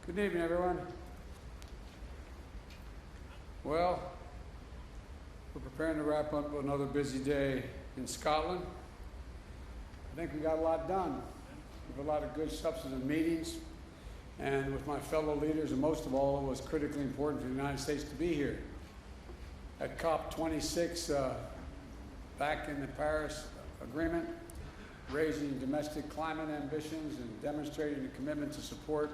Good evening, everyone. Well, we're preparing to wrap up another busy day in Scotland. I think we got a lot done. We have a lot of good substantive meetings, and with my fellow leaders, and most of all, it was critically important for the United States to be here. At COP26, back in the Paris Agreement, raising domestic climate ambitions and demonstrating a commitment to support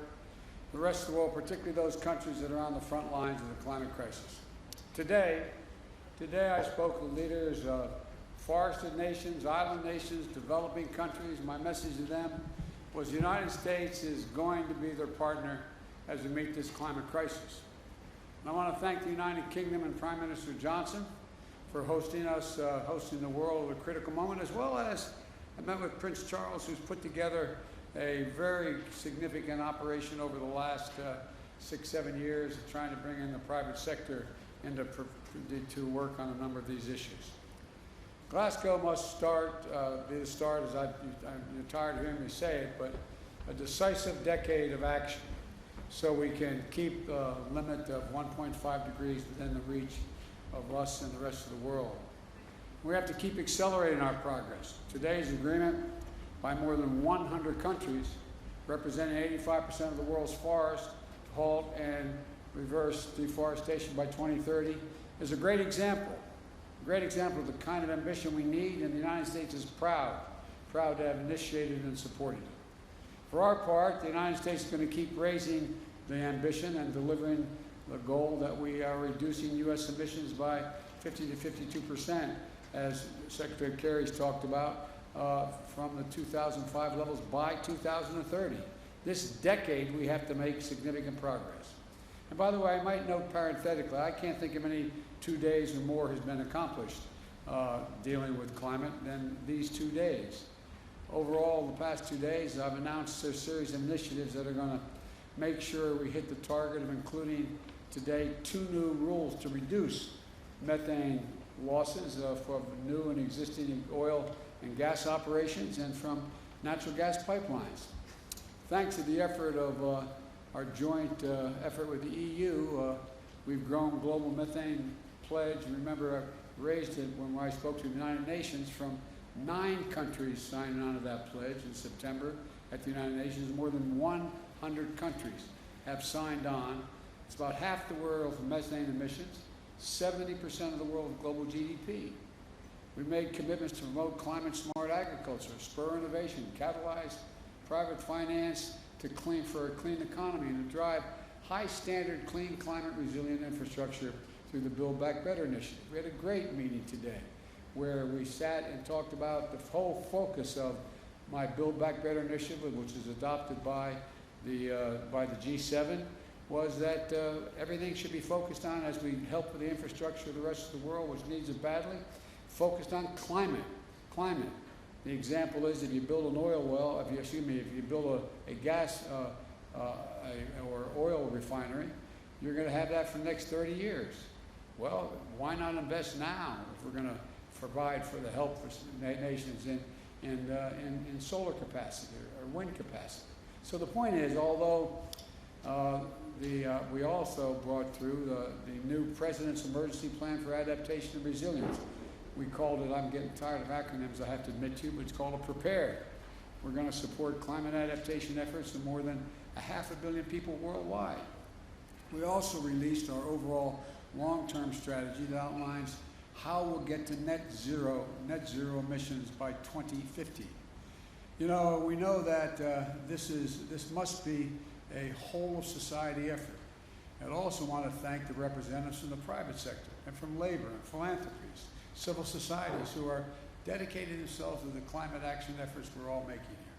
the rest of the world, particularly those countries that are on the front lines of the climate crisis. Today I spoke with leaders of forested nations, island nations, developing countries. My message to them was the United States is going to be their partner as we meet this climate crisis. And I want to thank the United Kingdom and Prime Minister Johnson for hosting us, hosting the world at a critical moment, as well as I met with Prince Charles, who's put together a very significant operation over the last 6-7 years of trying to bring in the private sector to work on a number of these issues. Glasgow must be the start, as I'm tired of hearing me say it, but a decisive decade of action so we can keep the limit of 1.5 degrees within the reach of us and the rest of the world. We have to keep accelerating our progress. Today's agreement by more than 100 countries, representing 85% of the world's forests, to halt and reverse deforestation by 2030, is a great example of the kind of ambition we need, and the United States is proud to have initiated and supported it. For our part, the United States is going to keep raising the ambition and delivering the goal that we are reducing U.S. emissions by 50 to 52%, as Secretary Kerry's talked about, from the 2005 levels by 2030. This decade, we have to make significant progress. And by the way, I might note parenthetically, I can't think of any 2 days or more has been accomplished dealing with climate than these 2 days. Overall, the past 2 days, I've announced a series of initiatives that are going to make sure we hit the target of including today 2 new rules to reduce methane losses from new and existing oil and gas operations and from natural gas pipelines. Thanks to the effort of our joint effort with the EU, we've grown global methane pledge. Remember, I raised it when I spoke to the United Nations from 9 countries signing on to that pledge in September at the United Nations. More than 100 countries have signed on. It's about half the world's methane emissions, 70% of the world's global GDP. We made commitments to promote climate-smart agriculture, spur innovation, catalyze private finance for a clean economy, and to drive high-standard, clean, climate-resilient infrastructure through the Build Back Better initiative. We had a great meeting today where we sat and talked about the whole focus of my Build Back Better initiative, which is adopted by the G7, was that everything should be focused on, as we help with the infrastructure of the rest of the world, which needs it badly, focused on climate. The example is if you build an oil well, if you build a gas or oil refinery, you're going to have that for the next 30 years. Well, why not invest now if we're going to provide for the help for nations in solar capacity or wind capacity? So the point is, although we also brought through the new President's Emergency Plan for Adaptation and Resilience. We called it, I'm getting tired of acronyms, I have to admit to you, but it's called a PREPARE. We're going to support climate adaptation efforts of more than 500 million people worldwide. We also released our overall long-term strategy that outlines how we'll get to net zero emissions by 2050. You know, we know that this must be a whole of society effort. I'd also want to thank the representatives from the private sector and from labor and philanthropies, civil societies who are dedicating themselves to the climate action efforts we're all making here.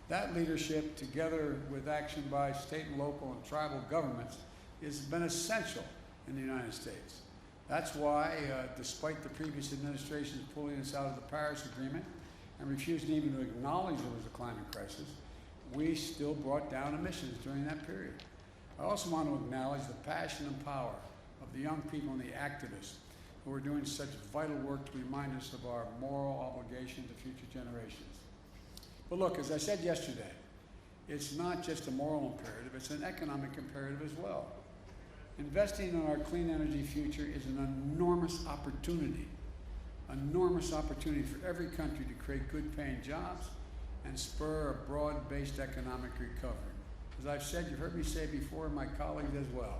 That leadership, together with action by state and local and tribal governments, has been essential in the United States. That's why, despite the previous administration's pulling us out of the Paris Agreement and refusing even to acknowledge there was a climate crisis, we still brought down emissions during that period. I also want to acknowledge the passion and power of the young people and the activists who are doing such vital work to remind us of our moral obligation to future generations. But look, as I said yesterday, It's not just a moral imperative, it's an economic imperative as well. Investing in our clean energy future is an enormous opportunity for every country to create good paying jobs and spur a broad-based economic recovery. As I've said, you've heard me say before, and my colleagues as well,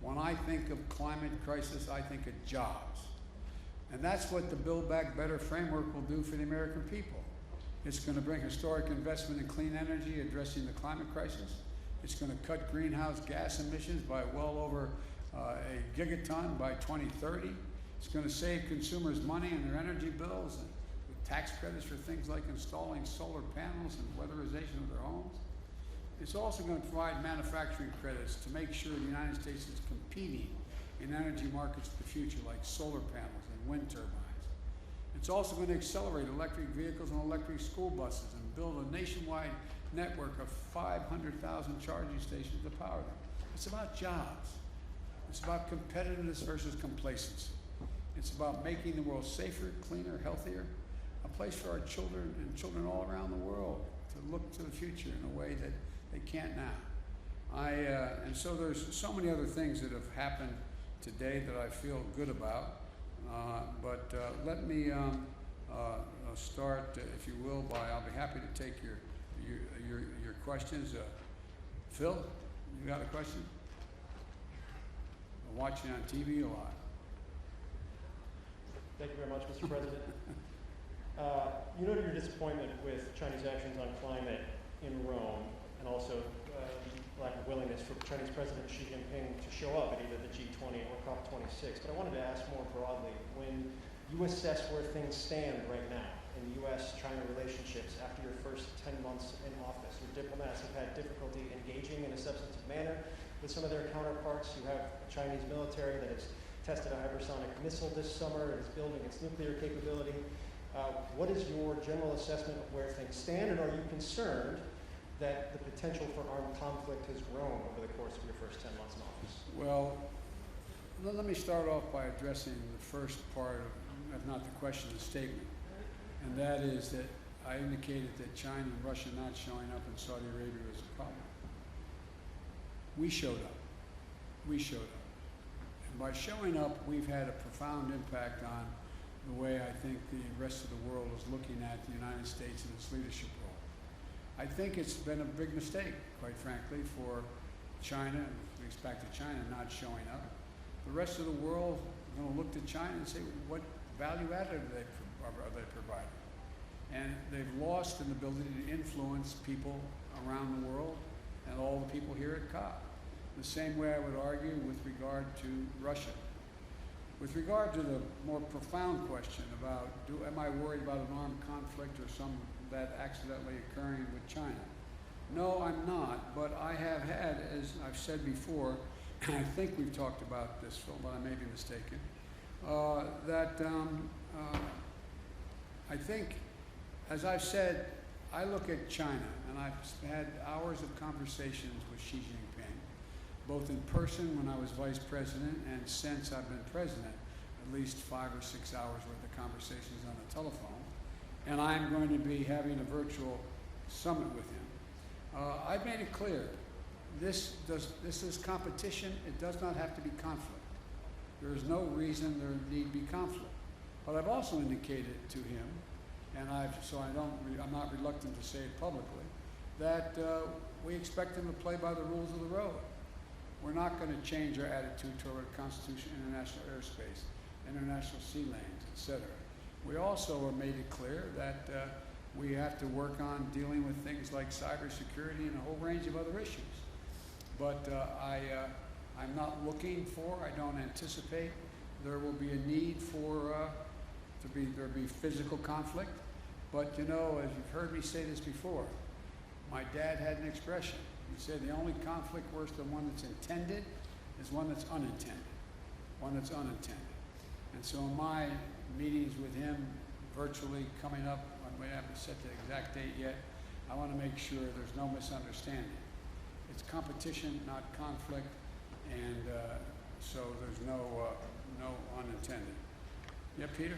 when I think of climate crisis, I think of jobs. And that's what the Build Back Better framework will do for the American people. It's going to bring historic investment in clean energy, addressing the climate crisis. It's going to cut greenhouse gas emissions by well over a gigaton by 2030. It's going to save consumers money on their energy bills and with tax credits for things like installing solar panels and weatherization of their homes. It's also going to provide manufacturing credits to make sure the United States is competing in energy markets of the future like solar panels and wind turbines. It's also going to accelerate electric vehicles and electric school buses and build a nationwide network of 500,000 charging stations to power them. It's about jobs. It's about competitiveness versus complacency. It's about making the world safer, cleaner, healthier, a place for our children and children all around the world to look to the future in a way that they can't now. And so there's so many other things that have happened today that I feel good about. But let me start, if you will, I'll be happy to take your questions. Phil, you got a question? I'm watching on TV a lot. Thank you very much, Mr. President. You noted your disappointment with Chinese actions on climate in Rome, and also the lack of willingness for Chinese President Xi Jinping to show up at either the G20 or COP26. But I wanted to ask more broadly, when you assess where things stand right now in the U.S. China relationships after your first 10 months in office, your diplomats have had difficulty engaging in a substantive manner with some of their counterparts. You have a Chinese military that has tested a hypersonic missile this summer and is building its nuclear capability. What is your general assessment of where things stand, and are you concerned that the potential for armed conflict has grown over the course of your first 10 months in office? Well, let me start off by addressing the first part of not the question, the statement. And that is that I indicated that China and Russia not showing up in Saudi Arabia was a problem. We showed up. We showed up. And by showing up, we've had a profound impact on the way I think the rest of the world is looking at the United States and its leadership role. I think it's been a big mistake, quite frankly, for China, with respect to China not showing up. The rest of the world is going to look to China and say, what value added are they providing? And they've lost an ability to influence people around the world and all the people here at COP. The same way I would argue with regard to Russia. With regard to the more profound question about, am I worried about an armed conflict or some that accidentally occurring with China? No, I'm not, but I have had, as I've said before, and I think we've talked about this, Phil, but I may be mistaken, I think, as I've said, I look at China, and I've had hours of conversations with Xi Jinping, both in person when I was vice president and since I've been president, at least 5 or 6 hours worth of conversations on the telephone. And I'm going to be having a virtual summit with him. I've made it clear, this is competition. It does not have to be conflict. There is no reason there need be conflict. But I've also indicated to him, and I'm not reluctant to say it publicly, that we expect him to play by the rules of the road. We're not going to change our attitude toward Constitution, international airspace, international sea lanes, etc. We also have made it clear that we have to work on dealing with things like cybersecurity and a whole range of other issues. But I'm not looking for, I don't anticipate there will be a need for there be physical conflict. But you know, as you've heard me say this before, my dad had an expression. He said the only conflict worse than one that's intended is one that's unintended. One that's unintended. And so in my meetings with him virtually coming up, we haven't set the exact date yet, I want to make sure there's no misunderstanding. It's competition, not conflict, and so there's no unintended. Yeah, Peter?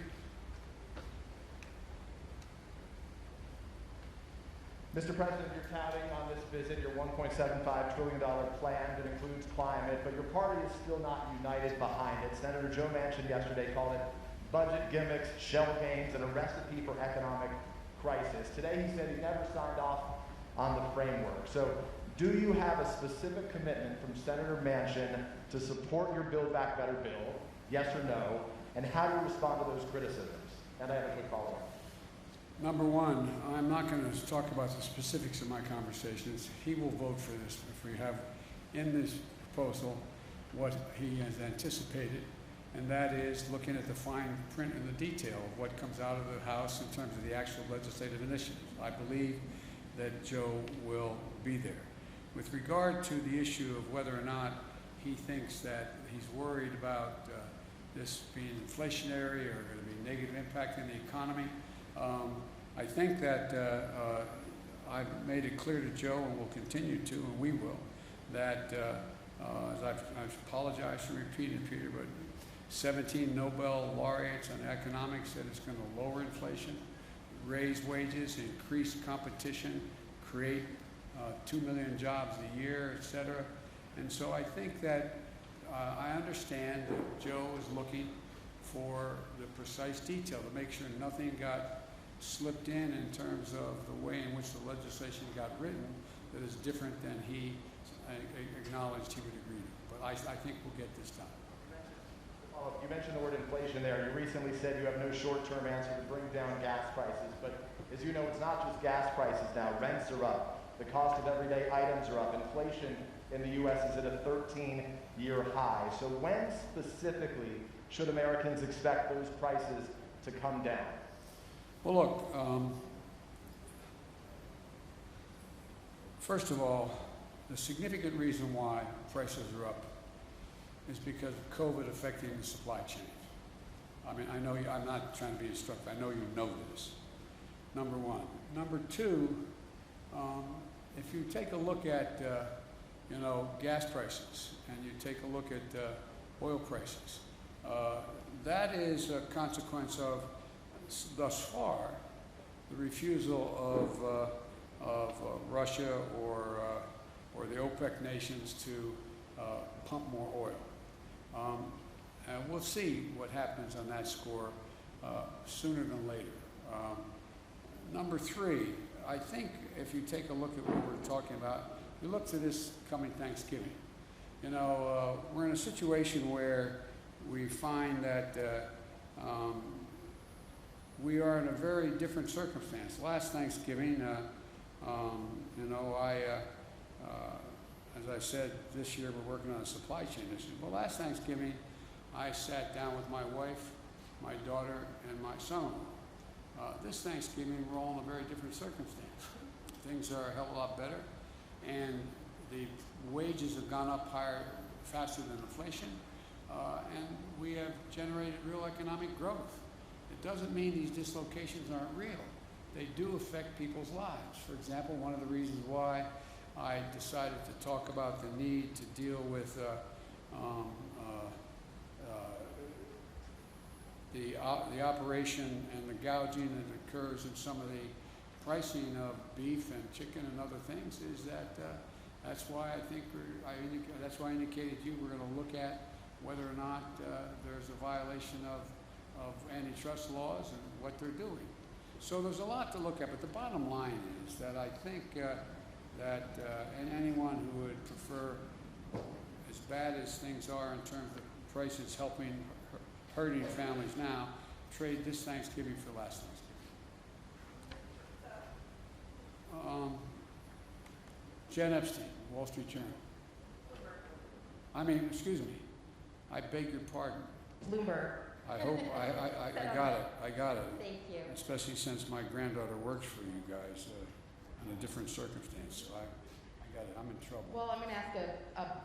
Mr. President, you're touting on this visit, your $1.75 trillion plan that includes climate, but your party is still not united behind it. Senator Joe Manchin yesterday called it budget gimmicks, shell games, and a recipe for economic crisis. Today he said he never signed off on the framework. So do you have a specific commitment from Senator Manchin to support your Build Back Better bill, yes or no, and how do you respond to those criticisms? And I have a quick follow-up. Number one, I'm not going to talk about the specifics of my conversations. He will vote for this if we have in this proposal what he has anticipated, and that is looking at the fine print and the detail of what comes out of the House in terms of the actual legislative initiatives. I believe that Joe will be there. With regard to the issue of whether or not he thinks that he's worried about this being inflationary or going to be negative impact in the economy, I think that I've made it clear to Joe, and will continue to, and we will, that as I've apologized for repeating, Peter, but 17 Nobel laureates on economics said it's going to lower inflation, raise wages, increase competition, create 2 million jobs a year, et cetera. And so I think that I understand that Joe is looking for the precise detail to make sure nothing got slipped in terms of the way in which the legislation got written that is different than he acknowledged he would agree to. But I think we'll get this done. You mentioned the word inflation there. You recently said you have no short-term answer to bring down gas prices. But as you know, it's not just gas prices now. Rents are up. The cost of everyday items are up. Inflation in the U.S. is at a 13-year high. So when specifically should Americans expect those prices to come down? Well, look, first of all, the significant reason why prices are up is because of COVID affecting the supply chain. I mean, I know I'm not trying to be instructive. I know you know this. Number one. Number two, if you take a look at, gas prices, and you take a look at oil prices, that is a consequence of, thus far, the refusal of Russia or the OPEC nations to pump more oil. And we'll see what happens on that score sooner than later. Number three, I think if you take a look at what we're talking about, you look to this coming Thanksgiving. We're in a situation where we find that we are in a very different circumstance. Last Thanksgiving, as I said, this year we're working on a supply chain issue. Well, last Thanksgiving, I sat down with my wife, my daughter, and my son-in-law. This Thanksgiving, we're all in a very different circumstance. Things are a hell of a lot better, and the wages have gone up higher, faster than inflation, and we have generated real economic growth. It doesn't mean these dislocations aren't real. They do affect people's lives. For example, one of the reasons why I decided to talk about the need to deal with the operation and the gouging that occurs in some of the pricing of beef and chicken and other things is that that's why I think that's why I indicated to you we're going to look at whether or not there's a violation of antitrust laws and what they're doing. So there's a lot to look at, but the bottom line is that I think and anyone who would prefer, as bad as things are in terms of prices hurting families now, trade this Thanksgiving for last Thanksgiving. Jen Epstein, Wall Street Journal. Excuse me. I beg your pardon. Bloomberg. I hope I got it. I got it. Thank you. Especially since my granddaughter works for you guys in a different circumstance. So I got it. I'm in trouble. Well, I'm going to ask a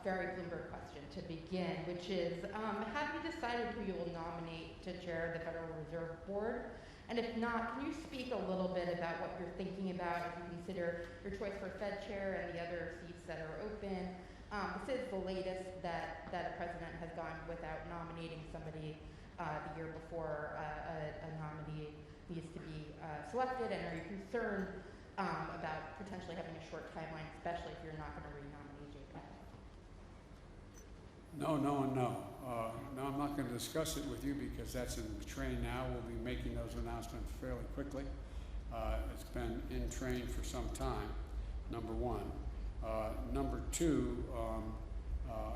very Bloomberg question to begin, which is, have you decided who you will nominate to chair the Federal Reserve Board? And if not, can you speak a little bit about what you're thinking about if you consider your choice for Fed chair and the other seats that are open? This is the latest that a president has gone without nominating somebody the year before a nominee needs to be selected. And are you concerned about potentially having a short timeline, especially if you're not going to re-nominate JPEG? No, no, and no. No, I'm not going to discuss it with you because that's in train now. We'll be making those announcements fairly quickly. It's been in train for some time, number one. Number two,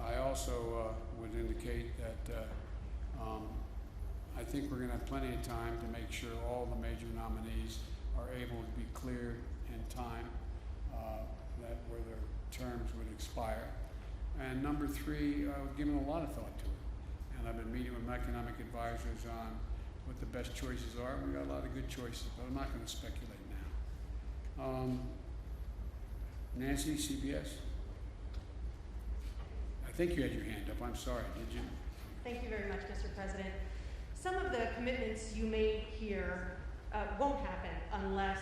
I also would indicate that I think we're going to have plenty of time to make sure all the major nominees are able to be cleared in time, that where their terms would expire. And number three, I've given a lot of thought to it. And I've been meeting with my economic advisors on what the best choices are. We've got a lot of good choices, but I'm not going to speculate now. Nancy, CBS? I think you had your hand up. I'm sorry, did you? Thank you very much, Mr. President. Some of the commitments you made here won't happen unless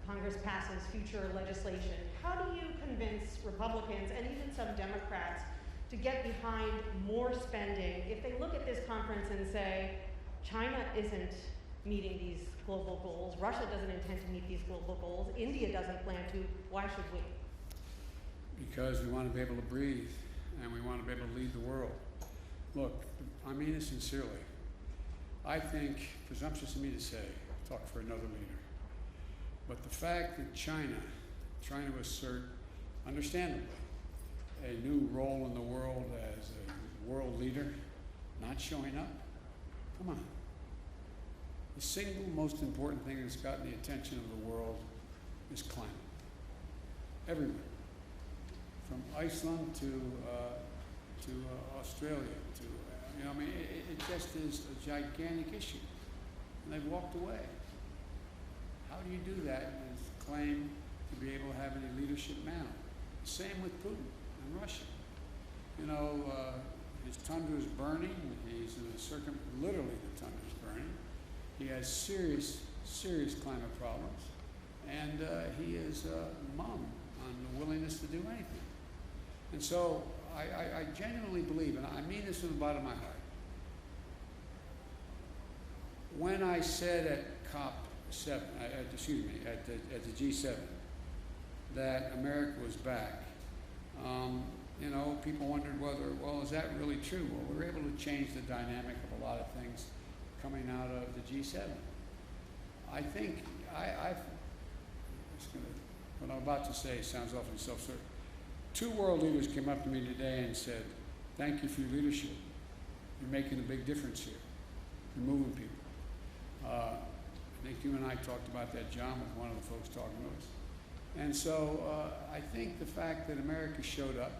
Congress passes future legislation. How do you convince Republicans and even some Democrats to get behind more spending if they look at this conference and say, China isn't meeting these global goals, Russia doesn't intend to meet these global goals, India doesn't plan to, why should we? Because we want to be able to breathe and we want to be able to lead the world. Look, I mean it sincerely. I think, presumptuous of me to say, talk for another leader, but the fact that China, trying to assert, understandably, a new role in the world as a world leader, not showing up, come on. The single most important thing that's gotten the attention of the world is climate. Everywhere. From Iceland to Australia, to, I mean, it just is a gigantic issue. And they've walked away. How do you do that and claim to be able to have any leadership now? Same with Putin and Russia. You know, his tundra is burning. He's in a literally the tundra is burning. He has serious, serious climate problems. And he is mum on the willingness to do anything. And so I genuinely believe, and I mean this from the bottom of my heart, when I said at COP7, at the G7, that America was back, you know, people wondered whether, well, is that really true? Well, we were able to change the dynamic of a lot of things coming out of the G7. I think what I'm about to say sounds awfully self-certain. 2 world leaders came up to me today and said, thank you for your leadership. You're making a big difference here. You're moving people. I think you and I talked about that, John, with one of the folks talking to us. And so I think the fact that America showed up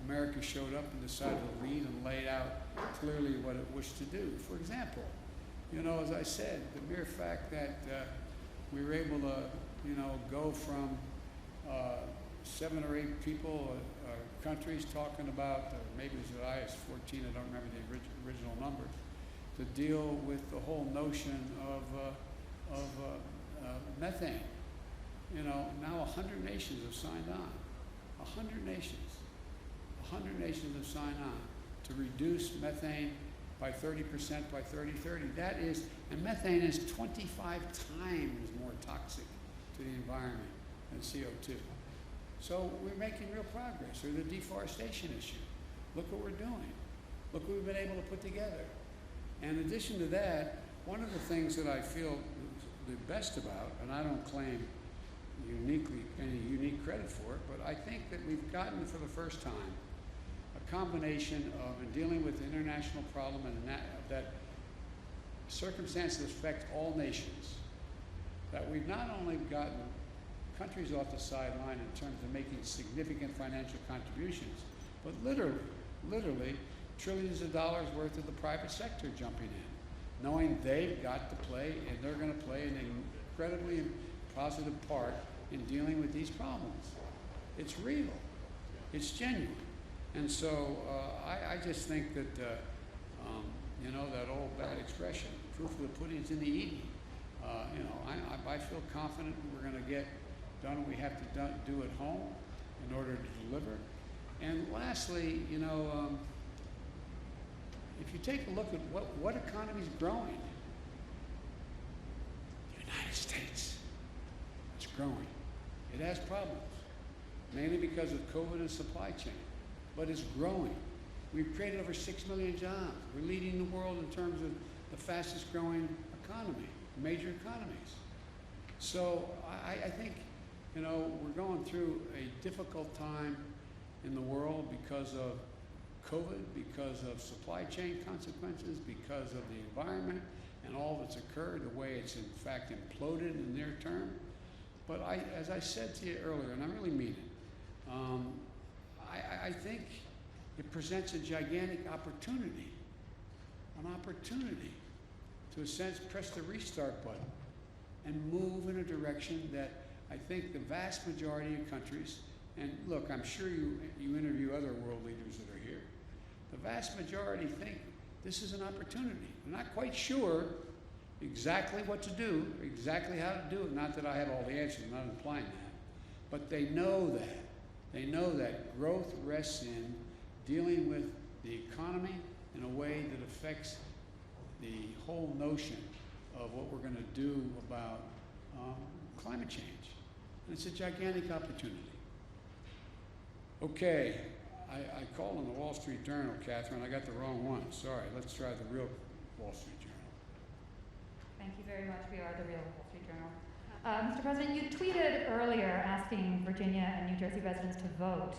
and decided to lead and laid out clearly what it wished to do. For example, you know, as I said, the mere fact that we were able to, you know, go from 7 or 8 people, countries talking about, or maybe it was as high as 14, I don't remember the original number, to deal with the whole notion of methane. You know, now 100 nations have signed on. 100 nations. 100 nations have signed on to reduce methane by 30% by 2030. That is, and methane is 25 times more toxic to the environment than CO2. So we're making real progress. Or the deforestation issue. Look what we're doing. Look what we've been able to put together. And in addition to that, one of the things that I feel the best about, and I don't claim any unique credit for it, but I think that we've gotten for the first time a combination of, in dealing with the international problem and that circumstances affect all nations, that we've not only gotten countries off the sideline in terms of making significant financial contributions, but literally trillions of dollars worth of the private sector jumping in, knowing they've got to play and they're going to play an incredibly positive part in dealing with these problems. It's real. It's genuine. And so I just think that, you know, that old bad expression, proof of the pudding's in the eating. You know, I feel confident we're going to get done what we have to do at home in order to deliver. And lastly, you know, if you take a look at what economy is growing, the United States is growing. It has problems, mainly because of COVID and supply chain, but it's growing. We've created over 6 million jobs. We're leading the world in terms of the fastest growing economy, major economies. So I think, you know, we're going through a difficult time in the world because of COVID, because of supply chain consequences, because of the environment and all that's occurred, the way it's in fact imploded in the near term. But as I said to you earlier, and I really mean it, I think it presents a gigantic opportunity, an opportunity to, in a sense, press the restart button and move in a direction that I think the vast majority of countries, and look, I'm sure you interview other world leaders that are here, the vast majority think this is an opportunity. They're not quite sure exactly what to do, exactly how to do it. Not that I have all the answers, I'm not implying that. But they know that. They know that growth rests in dealing with the economy in a way that affects the whole notion of what we're going to do about climate change. And it's a gigantic opportunity. Okay, I called on the Wall Street Journal, Catherine. I got the wrong one. Sorry, let's try the real Wall Street Journal. Thank you very much. We are the real Wall Street Journal. Mr. President, you tweeted earlier asking Virginia and New Jersey residents to vote.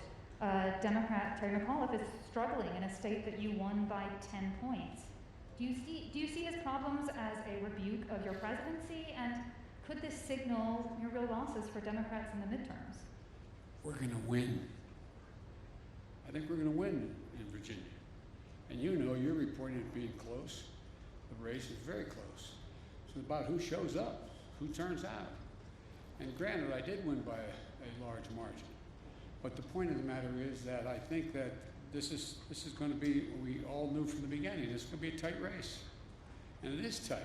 Democrat Terry McAuliffe is struggling in a state that you won by 10 points. Do you see his problems as a rebuke of your presidency, and could this signal your real losses for Democrats in the midterms? We're going to win. I think we're going to win in Virginia. And you know, you're reporting it being close. The race is very close. It's about who shows up, who turns out. And granted, I did win by a large margin. But the point of the matter is that I think that this is going to be, we all knew from the beginning, it's going to be a tight race. And it is tight.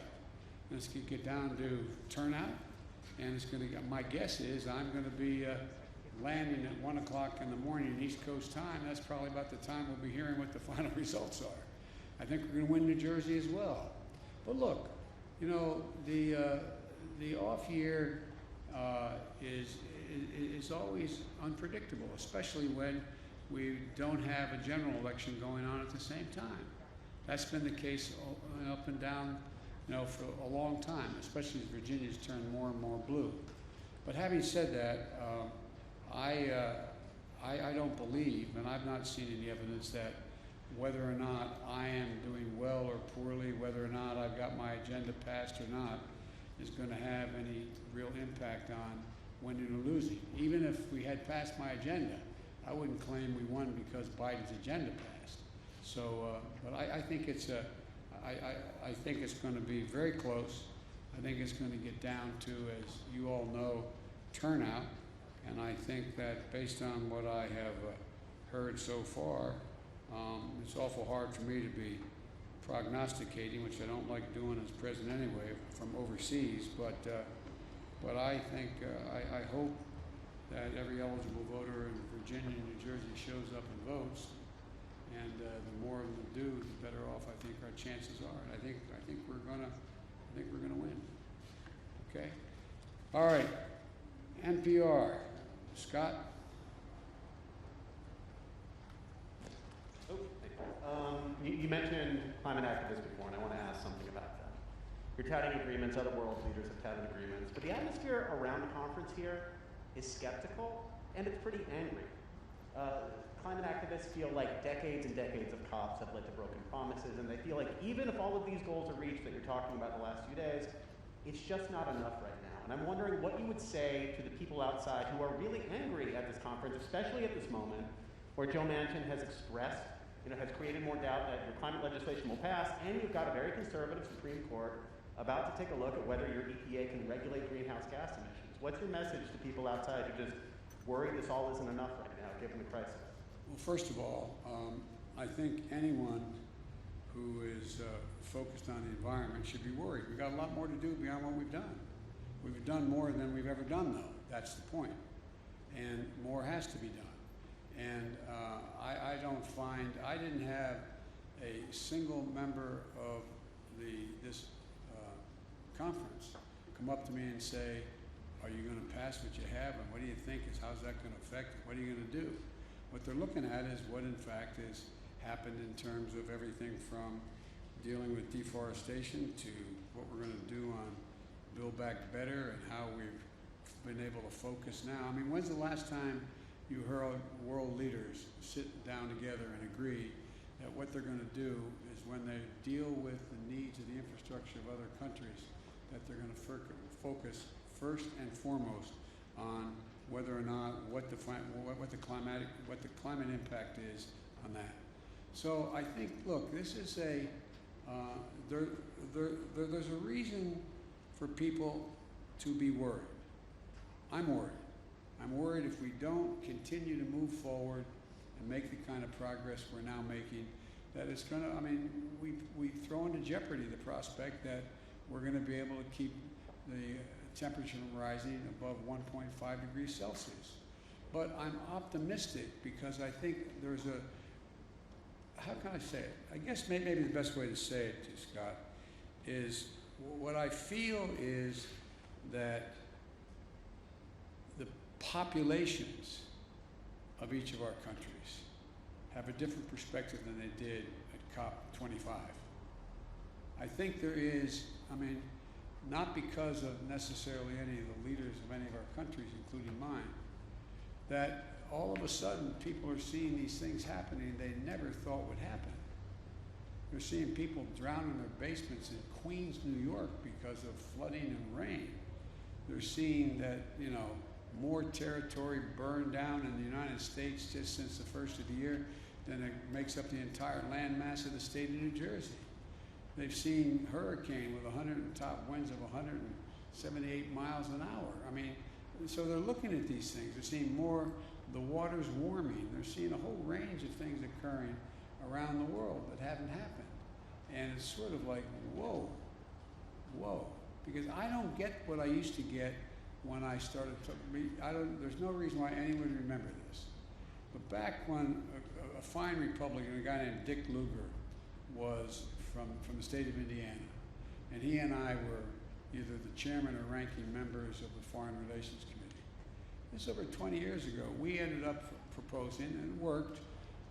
And it's going to get down to turnout. And it's going to, my guess is I'm going to be landing at 1 o'clock in the morning East Coast time. That's probably about the time we'll be hearing what the final results are. I think we're going to win New Jersey as well. But look, you know, the off year is always unpredictable, especially when we don't have a general election going on at the same time. That's been the case up and down, you know, for a long time, especially as Virginia's turned more and more blue. But having said that, I don't believe, and I've not seen any evidence that whether or not I am doing well or poorly, whether or not I've got my agenda passed or not, is going to have any real impact on winning or losing. Even if we had passed my agenda, I wouldn't claim we won because Biden's agenda passed. So, but I think it's I think it's going to be very close. I think it's going to get down to, as you all know, turnout. And I think that based on what I have heard so far, it's awful hard for me to be prognosticating, which I don't like doing as president anyway, from overseas. But I think, I hope that every eligible voter in Virginia and New Jersey shows up and votes. And the more of them do, the better off I think our chances are. And I think we're gonna win. Okay. All right. NPR. Scott. You mentioned climate activists before, and I want to ask something about that. You're touting agreements, other world leaders have touted agreements, but the atmosphere around the conference here is skeptical, and it's pretty angry. Climate activists feel like decades and decades of COPs have led to broken promises, and they feel like even if all of these goals are reached that you're talking about the last few days, it's just not enough right now. And I'm wondering what you would say to the people outside who are really angry at this conference, especially at this moment, where Joe Manchin has expressed, has created more doubt that your climate legislation will pass, and you've got a very conservative Supreme Court about to take a look at whether your EPA can regulate greenhouse gas emissions. What's your message to people outside who just worry this all isn't enough right now, given the crisis? Well, first of all, I think anyone who is focused on the environment should be worried. We've got a lot more to do beyond what we've done. We've done more than we've ever done, though. That's the point. And more has to be done. And I don't find, I didn't have a single member of this conference come up to me and say, Are you going to pass what you have, and what do you think is, how's that going to affect it? What are you going to do? What they're looking at is what in fact has happened in terms of everything from dealing with deforestation to what we're going to do on Build Back Better and how we've been able to focus now. I mean, when's the last time you heard world leaders sit down together and agree that what they're going to do is when they deal with the needs of the infrastructure of other countries, that they're going to focus first and foremost on whether or not what the climate impact is on that. So I think, look, this is there's a reason for people to be worried. I'm worried. I'm worried if we don't continue to move forward and make the kind of progress we're now making, that it's going to, I mean, we throw into jeopardy the prospect that we're going to be able to keep the temperature from rising above 1.5 degrees Celsius. But I'm optimistic because I think there's how can I say it? I guess maybe the best way to say it, to Scott, is what I feel is that the populations of each of our countries have a different perspective than they did at COP25. I think there is, I mean, not because of necessarily any of the leaders of any of our countries, including mine, that all of a sudden people are seeing these things happening they never thought would happen. They're seeing people drown in their basements in Queens, New York because of flooding and rain. They're seeing that, you know, more territory burned down in the United States just since the first of the year than it makes up the entire landmass of the state of New Jersey. They've seen hurricane with top winds of 178 miles an hour. I mean, so they're looking at these things. They're seeing more, the water's warming. They're seeing a whole range of things occurring around the world that haven't happened. And it's sort of like, whoa, whoa. Because I don't get what I used to get when I started to there's no reason why anyone would remember this. But back when a fine Republican, a guy named Dick Lugar, was from the state of Indiana, and he and I were either the chairman or ranking members of the Foreign Relations Committee. This over 20 years ago. We ended up proposing, and it worked,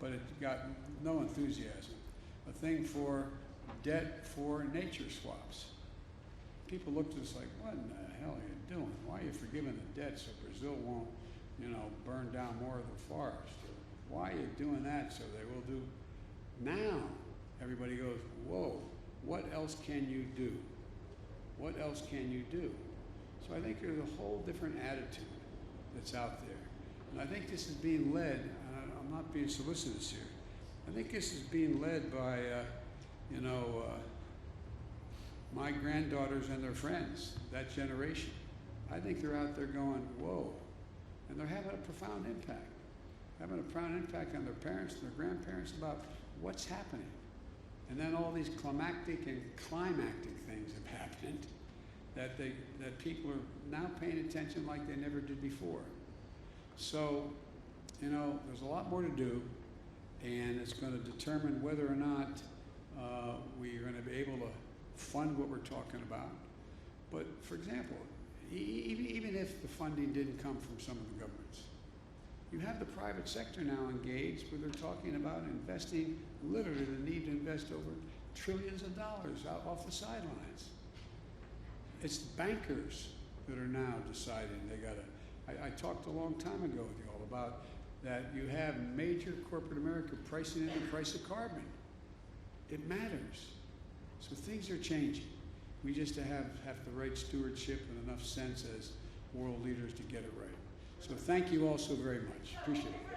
but it got no enthusiasm, a thing for debt for nature swaps. People looked at us like, what in the hell are you doing? Why are you forgiving the debt so Brazil won't, you know, burn down more of the forest? Or why are you doing that so they will do? Now, everybody goes, whoa, what else can you do? What else can you do? So I think there's a whole different attitude that's out there. And I think this is being led, I'm not being solicitous here, I think this is being led by, my granddaughters and their friends, that generation. I think they're out there going, whoa, and they're having a profound impact. Having a profound impact on their parents and their grandparents about what's happening. And then all these climactic and climactic things have happened that people are now paying attention like they never did before. So, you know, there's a lot more to do, and it's going to determine whether or not we are going to be able to fund what we're talking about. But, for example, even if the funding didn't come from some of the governments, you have the private sector now engaged where they're talking about investing, literally the need to invest over trillions of dollars off the sidelines. It's bankers that are now deciding they gotta, I talked a long time ago with you all about that you have major corporate America pricing in the price of carbon. It matters. So things are changing. We just have the right stewardship and enough sense as world leaders to get it right. So thank you all so very much. Appreciate it.